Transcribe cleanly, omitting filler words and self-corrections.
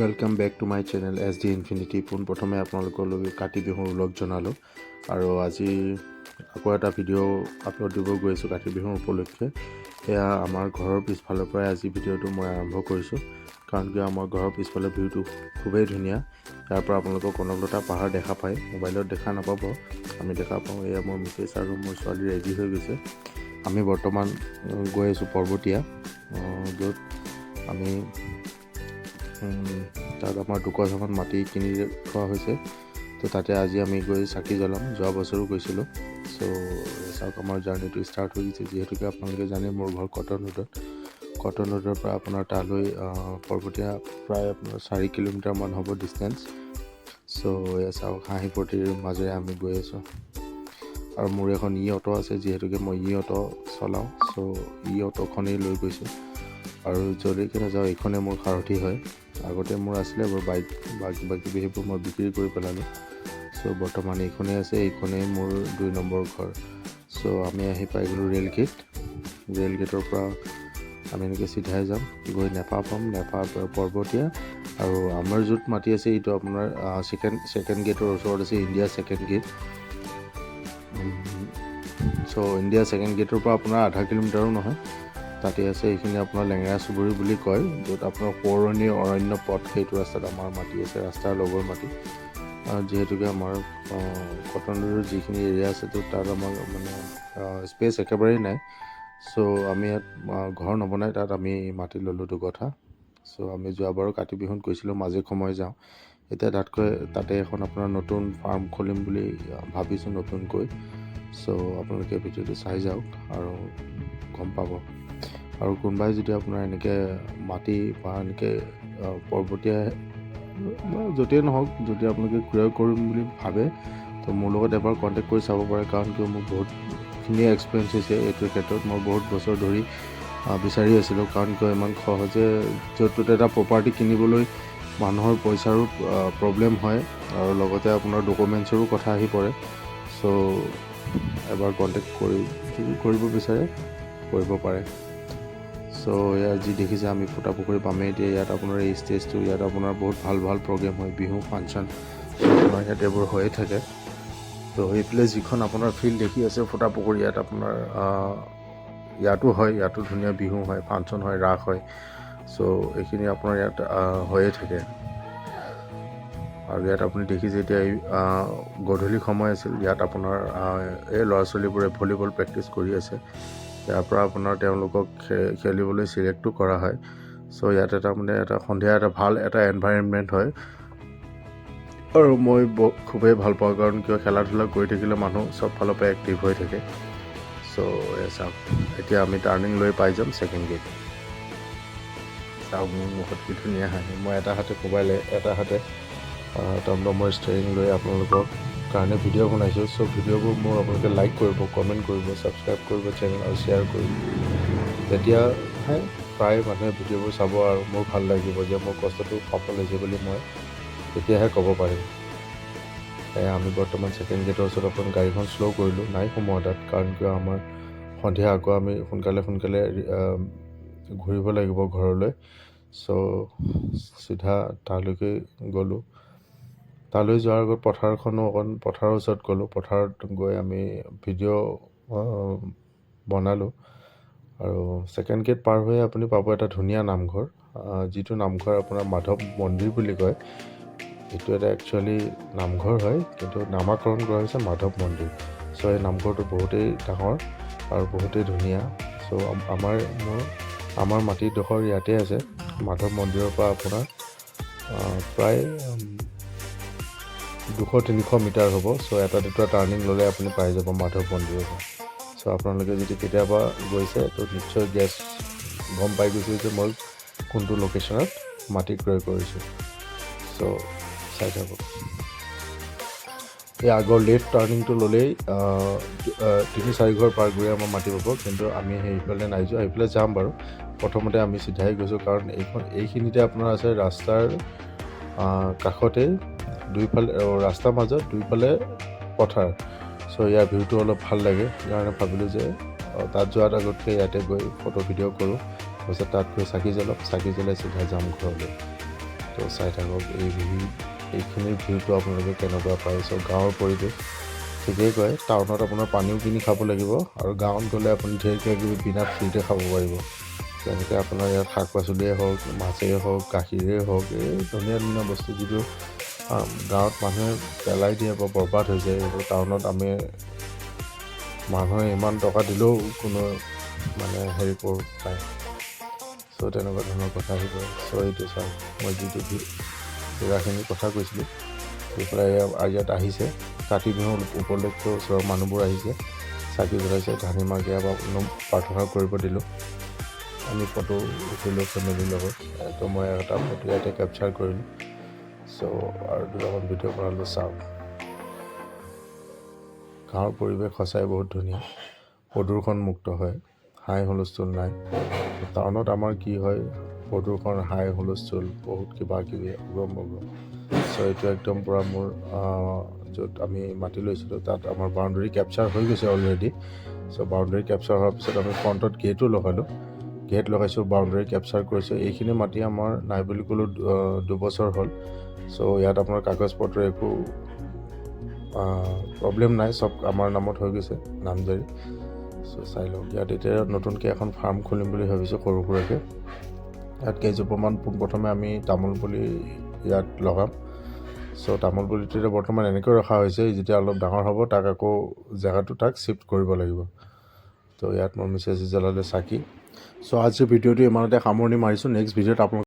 Welcome back to my channel S D infinity. পোনপ্ৰথমে আপোনালোকলৈ কাতি বিহুৰ ওলগ জনালোঁ আৰু আজি আকৌ এটা ভিডিঅ' আপলোড দিব গৈ আছোঁ কাতি বিহুৰ উপলক্ষে। এয়া আমাৰ ঘৰৰ পিছফালৰ পৰাই আজি ভিডিঅ'টো মই আৰম্ভ কৰিছোঁ, কাৰণ কিয় আমাৰ ঘৰৰ পিছফালৰ ভিউটো খুবেই ধুনীয়া। ইয়াৰ পৰা আপোনালোকক কনকলতা পাহাৰ দেখা পায়, মোবাইলত দেখা নাপাব, আমি দেখা পাওঁ। এয়া মোৰ মিছেছ আৰু মোৰ ছোৱালী ৰেডি হৈ গৈছে। আমি বৰ্তমান গৈ আছোঁ পৰ্বতীয়া, য'ত আমি তাত আমাৰ দুকঠামান মাটি কিনি থোৱা হৈছে। তো তাতে আজি আমি গৈ চাকি জ্বলাম। যোৱা বছৰো গৈছিলোঁ। চ' চাওক আমাৰ জাৰ্ণিটো ষ্টাৰ্ট হৈ গৈছে। যিহেতুকে আপোনালোকে জানে মোৰ ঘৰ কটন ৰোডৰ পৰা আপোনাৰ তালৈ পৰ্বতীয়া প্ৰায় আপোনাৰ 4 কিলোমিটাৰমান হ'ব ডিষ্টেঞ্চ। চ' এয়া চাওক হাঁহি ফূৰ্তিৰ মাজেৰে আমি গৈ আছোঁ। আৰু মোৰ এখন অটো আছে, যিহেতুকে মই অটো চলাওঁ। চ' অটোখনেই লৈ গৈছোঁ আৰু যলৈকে নাযাওঁ এইখনে মোৰ সাৰথি হয়। আগতে মোৰ আছিলে বাৰু বাইক বা কিবা কিবি, সেইবোৰ মই বিক্ৰী কৰি পেলালোঁ। চ' বৰ্তমান এইখনেই আছে, এইখনেই মোৰ 2 নম্বৰ ঘৰ। চ' আমি আহি পাই গ'লোঁ ৰে'ল গেটৰ পৰা আমি এনেকৈ চিধাই যাম, গৈ নেপা পাম, নেপাৰ পৰা পৰ্বতীয়া। আৰু আমাৰ য'ত মাটি আছে এইটো আপোনাৰ ছেকেণ্ড গেটৰ ওচৰত আছে, ইণ্ডিয়া ছেকেণ্ড গেট। চ' ইণ্ডিয়া ছেকেণ্ড গেটৰ পৰা আপোনাৰ আধা কিলোমিটাৰো নহয়, তাতে আছে। এইখিনি আপোনাৰ লেঙেৰা চুবুৰী বুলি কয়, য'ত আপোনাৰ পুৰণি অৰণ্য পথ, সেইটো ৰাস্তাত আমাৰ মাটি আছে, ৰাস্তাৰ লগৰ মাটি। যিহেতুকে আমাৰ কটন ৰোডৰ যিখিনি এৰিয়া আছে, তো তাত আমাৰ মানে স্পেচ একেবাৰেই নাই। চ' আমি ইয়াত ঘৰ নবনাই তাত আমি মাটি ল'লোঁ দুকঠা। চ' আমি যোৱাবাৰো কাতি বিহুত গৈছিলোঁ, মাজে সময়ে যাওঁ। এতিয়া তাতে এখন আপোনাৰ নতুন ফাৰ্ম খুলিম বুলি ভাবিছোঁ নতুনকৈ। চ' আপোনালোকে ভিডিঅ'টো চাই যাওক আৰু গম পাব। আৰু কোনোবাই যদি আপোনাৰ এনেকৈ মাটি বা এনেকৈ পৰ্বতীয়া য'তেই নহওক, যদি আপোনালোকে ক্ৰয় কৰিম বুলি ভাবে, তো মোৰ লগত এবাৰ কণ্টেক্ট কৰি চাব পাৰে। কাৰণ কিয় মোৰ বহুতখিনি এক্সপিৰিয়েঞ্চ হৈছে এইটোৰ ক্ষেত্ৰত। মই বহুত বছৰ ধৰি বিচাৰি আছিলোঁ, কাৰণ কিয় ইমান সহজে য'ত ত'ত এটা প্ৰপাৰ্টি কিনিবলৈ মানুহৰ পইচাৰো প্ৰব্লেম হয়, আৰু লগতে আপোনাৰ ডকুমেণ্টছৰো কথা আহি পৰে। চ' এবাৰ কণ্টেক্ট যদি কৰিব বিচাৰে কৰিব পাৰে। চ' ইয়াৰ যি দেখিছে আমি ফুটা পুখুৰী পামেই এতিয়া। ইয়াত আপোনাৰ এই ষ্টেজটো, ইয়াত আপোনাৰ বহুত ভাল প্ৰগ্ৰেম হয়, বিহু ফাংচন আপোনাৰ ইয়াত এইবোৰ হৈয়ে থাকে। তো এইফালে যিখন আপোনাৰ ফিল্ড দেখি আছে ফুটা পুখুৰী, ইয়াত আপোনাৰ ইয়াতো হয়, ইয়াতো ধুনীয়া বিহু হয়, ফাংচন হয়, ৰাস হয়। চ' এইখিনি আপোনাৰ ইয়াত হৈয়ে থাকে। আৰু ইয়াত আপুনি দেখিছে এতিয়া এই গধূলি সময় আছিল, ইয়াত আপোনাৰ এই ল'ৰা ছোৱালীবোৰে ভলীবল প্ৰেক্টিচ কৰি আছে। ইয়াৰ পৰা আপোনাৰ তেওঁলোকক খেলিবলৈ চিলেক্টো কৰা হয়। চ' ইয়াত এটা সন্ধিয়া এটা ভাল এটা এনভাইৰনমেণ্ট হয়। আৰু মই খুবেই ভাল পাওঁ, কাৰণ কিয় খেলা ধূলা কৰি থাকিলে মানুহ চব ফালৰ পৰা এক্টিভ হৈ থাকে। চ' চাওক এতিয়া আমি টাৰ্ণিং লৈ পাই যাম ছেকেণ্ড গেট। চাওক মোৰ মুখত কি ধুনীয়া হাঁহি। মই এটা হাতে মোবাইল, এটা হাতে টমটমৰ ষ্টেৰিং লৈ আপোনালোকৰ কাৰণে ভিডিঅ' বনাইছোঁ। চ' ভিডিঅ'বোৰ মোৰ আপোনালোকে লাইক কৰিব, কমেণ্ট কৰিব, ছাবস্ক্ৰাইব কৰিব চেনেল আৰু শ্বেয়াৰ কৰিব। তেতিয়াহে প্ৰায় মানুহে ভিডিঅ'বোৰ চাব আৰু মোৰ ভাল লাগিব যে মোৰ কষ্টটো সফল হৈছে বুলি মই তেতিয়াহে ক'ব পাৰিম। আমি বৰ্তমান ছেকেণ্ড গেটৰ ওচৰত অকণ গাড়ীখন শ্ল' কৰিলোঁ, নাই সোমোৱা তাত, কাৰণ কিয় আমাৰ সন্ধিয়া আকৌ আমি সোনকালে ঘূৰিব লাগিব ঘৰলৈ। চ' চিধা তালৈকে গ'লোঁ। তালৈ যোৱাৰ আগত পথাৰৰ ওচৰত গ'লোঁ। পথাৰত গৈ আমি ভিডিঅ' বনালোঁ। আৰু ছেকেণ্ড গেট পাৰ হৈ আপুনি পাব এটা ধুনীয়া নামঘৰ, যিটো নামঘৰ আপোনাৰ মাধৱ মন্দিৰ বুলি কয়। এইটো এটা একচুৱেলি নামঘৰ হয়, কিন্তু নামাকৰণ কৰা হৈছে মাধৱ মন্দিৰ। চ' এই নামঘৰটো বহুতেই ডাঙৰ আৰু বহুতেই ধুনীয়া। চ' আমাৰ মাটিডোখৰ ইয়াতে আছে। মাধৱ মন্দিৰৰ পৰা আপোনাৰ প্ৰায় 200-300 মিটাৰ হ'ব। চ' এটা দুটা টাৰ্ণিং ল'লে আপুনি পাই যাব মাধৱ মন্দিৰৰ পৰা। চ' আপোনালোকে যদি কেতিয়াবা গৈছে তো নিশ্চয় গম পাই গৈছে যে মই কোনটো লোকেশ্যনত মাটি ক্ৰয় কৰিছোঁ। চ' চাই থাকক। এই আগৰ লেফ্ট টাৰ্ণিংটো ল'লেই 3-4 ঘৰ পাৰ কৰি আমাৰ মাটি পাব, কিন্তু আমি সেইফালে নাই যোৱা। সেইফালে যাম বাৰু। প্ৰথমতে আমি চিধাই গৈছোঁ, কাৰণ এইখিনিতে আপোনাৰ আছে ৰাস্তাৰ কাষতেই দুইফালে, ৰাস্তাৰ মাজত দুইফালে পথাৰ। চ' ইয়াৰ ভিউটো অলপ ভাল লাগে, সেইকাৰণে ভাবিলোঁ যে তাত যোৱাৰ আগতকৈ ইয়াতে গৈ ফটো ভিডিঅ' কৰোঁ। তাৰপিছত তাত গৈ চাকি জ্বলাই চিধা যাম ঘৰলৈ। তো চাই থাকক এইখিনিৰ ভিউটো আপোনালোকে কেনেকুৱা পায়। চ' গাঁৱৰ পৰিৱেশ ঠিকেই কয়, টাউনত আপোনাৰ পানীও কিনি খাব লাগিব আৰু গাঁৱত গ'লে আপুনি ঢেৰ কিবাকিবি বিনা ফ্ৰীতে খাব পাৰিব। যেনেকৈ আপোনাৰ ইয়াত শাক পাচলিয়ে হওক, মাছেই হওক, গাখীৰেই হওক, এই ধুনীয়া ধুনীয়া বস্তু যিটো গাঁৱত মানুহে পেলাই দিয়ে বা বৰবাদ হৈ যায়, এইবোৰ টাউনত আমি মানুহে ইমান টকা দিলেও কোনো মানে হেৰি কৰোঁ নাই। চ' তেনেকুৱা ধৰণৰ কথা আহি পৰে। চ' এইটো চাওক, মই যিটো জেগাখিনিৰ কথা কৈছিলোঁ, সেইফালে ইয়াত আহিছে কাতি বিহুৰ উপলক্ষে ওচৰৰ মানুহবোৰ আহিছে, চাকি জ্বলাইছে, ধানি মাৰ্গীয়া বা প্ৰাৰ্থনা কৰিব দিলোঁ। আমি ফটো উঠিলোঁ ফেমিলিৰ লগত। তো মই এটা ফটো ইয়াতে কেপচাৰ কৰিলোঁ। চ' আৰু দুটামান ভিডিঅ' বনালোঁ। চাওক, গাঁৱৰ পৰিৱেশ সঁচাই বহুত ধুনীয়া, প্ৰদূষণমুক্ত হয়, হাই হুলস্থুল নাই। টাউনত আমাৰ কি হয়, প্ৰদূষণ, হাই হুলস্থুল, বহুত কিবা কিবি অগম বগম। চ' এইটো একদম পূৰা মোৰ য'ত আমি মাটি লৈছিলোঁ তাত আমাৰ বাউণ্ডেৰী কেপচাৰ হৈ গৈছে অলৰেডি। চ' বাউণ্ডেৰী কেপচাৰ হোৱাৰ পিছত আমি ফ্ৰণ্টত গেটো লগালোঁ, গেট লগাইছোঁ, বাউণ্ডেৰী কেপচাৰ কৰিছোঁ। এইখিনি মাটি আমাৰ নাই বুলি ক'লেও 2 বছৰ হ'ল। চ' ইয়াত আপোনাৰ কাগজ পত্ৰ একো প্ৰব্লেম নাই, চব আমাৰ নামত হৈ গৈছে, নামজাৰি। চ' চাই লওক, ইয়াত এতিয়া নতুনকৈ এখন ফাৰ্ম খুলিম বুলি ভাবিছোঁ সৰু সুৰাকৈ। ইয়াত কেইজোপামান পোনপ্ৰথমে আমি তামোল পুলি ইয়াত লগাম। চ' তামোল পুলিটো এতিয়া বৰ্তমান এনেকৈ ৰখা হৈছে, যেতিয়া অলপ ডাঙৰ হ'ব তাক আকৌ জেগাটো তাক শ্বিফ্ট কৰিব লাগিব। তো ইয়াত মই মেছেজ জ্বলালে চাকি। চ' আজিৰ ভিডিঅ'টো ইমানতে সামৰণি মাৰিছোঁ। নেক্সট ভিডিঅ'ত আপোনালোক